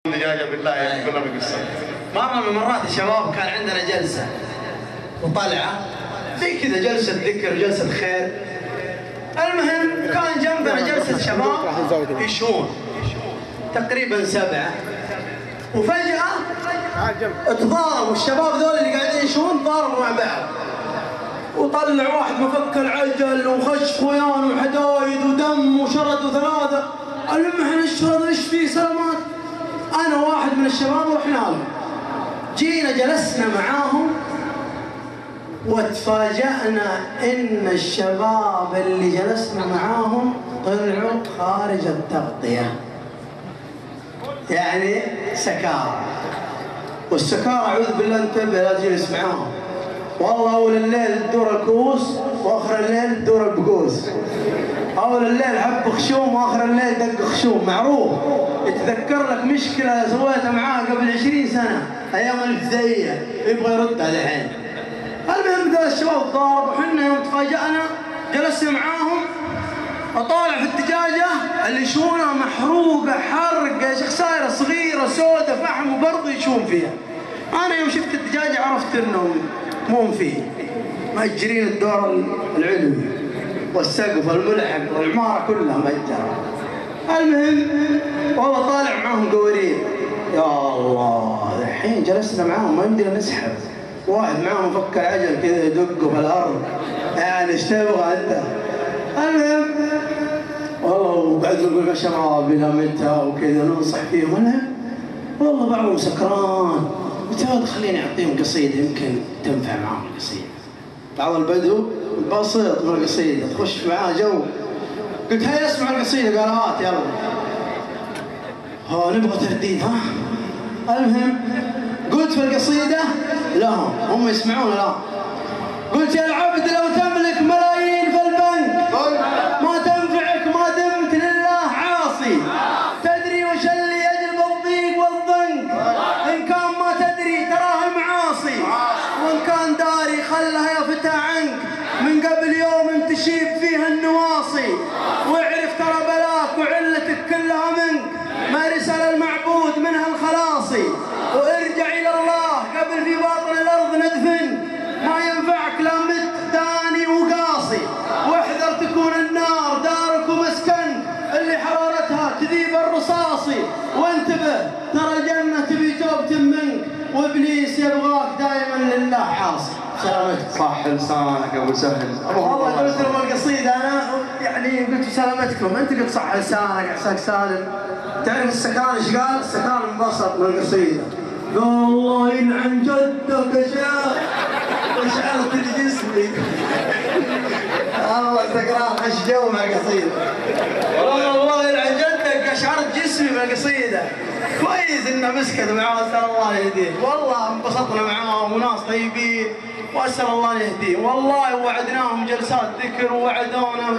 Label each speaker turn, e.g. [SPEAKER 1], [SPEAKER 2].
[SPEAKER 1] دجاجة بالله يعني كلنا قصة.
[SPEAKER 2] مرة من المرات الشباب كان عندنا جلسة وطلعة زي كذا، جلسة ذكر جلسة خير. المهم كان جنبنا جلسة شباب يشون تقريبا 7، وفجأة تضاربوا الشباب ذول اللي قاعدين يشون، تضاربوا مع بعض وطلع واحد مفك العجل وخش خويان وحدايد ودم وشرد وثلاثة. المهم احنا الشرد ايش فيه سلامات؟ انا واحد من الشباب ورحنا لهم، جينا جلسنا معاهم وتفاجأنا ان الشباب اللي جلسنا معاهم طلعوا خارج التغطية، يعني سكارى. والسكارى اعوذ بالله انتبه لا تجلس معاهم، والله اول الليل تدور الكؤوس واخر الليل تدور البقوس. اول الليل حب خشوم واخر الليل دق خشوم، معروف. يتذكر لك مشكله سويتها معاه قبل 20 سنه ايام الابتدائيه يبغى يردها الحين. المهم ذول الشباب ضارب، وحنا يوم تفاجأنا جلسنا معاهم اطالع في الدجاجه اللي يشونها محروقه حرق يا شيخ، صايره صغيره سودة فحم وبرضه يشون فيها. انا يوم شفت الدجاجه عرفت انهم مو فيه مأجرين الدور العلوي والسقف والملحق والعماره كلها مأجره. المهم والله طالع معاهم قوارير، يا الله الحين جلسنا معاهم ما يمدينا نسحب. واحد معاهم فك العجل كذا يدقه في الارض، يعني ايش تبغى انت؟ المهم والله وقعد نقول يا شباب الى متى وكذا ننصح فيهم. المهم والله بعضهم سكران، قلت خليني اعطيهم قصيده يمكن تنفع معاهم القصيده. بعض البدو بسيط من القصيده تخش معاه جو. قلت هيا اسمع القصيده، قال هات يلا. ها نبغى ترديد ها. المهم قلت في القصيده لهم هم يسمعون لا. قلت يا العبد لو تملك ملايين في البنك ما تنفعك ما دمت لله عاصي. تدري وش اللي يجلب الضيق والضنك؟ ان كان ما تدري تراها المعاصي، وان كان داري خلها يا فتى عنك من قبل يوم تشيب فيها النواصي. واعرف ترى بلاك وعلتك كلها منك، مارس على المعبود منها الخلاصي. وارجع الى الله قبل في باطن الارض ندفن، ما ينفعك لا مت داني وقاصي. واحذر تكون النار دارك ومسكن اللي حرارتها تذيب الرصاصي. وانتبه ترى الجنه تبي توبه منك، وابليس يبغاك دائما لله عاصي. سلامتك.
[SPEAKER 1] صح لسانك ابو سهل.
[SPEAKER 2] والله قلت لهم القصيده انا يعني قلت سلامتكم، انت قلت صح لسانك عساك سالم. تعرف السكران ايش قال؟ السكران انبسط من القصيده، قال الله يلعن جدك يا شيخ وشعرت جسمي. الله سكران خش جو مع القصيده، الله يلعن جدك اشعرت جسمي بالقصيده. كويس انه مسكت معاه، اسال الله يهديه. والله انبسطنا معاهم وناس طيبين واسال الله يهديه. والله وعدناهم جلسات ذكر ووعدونا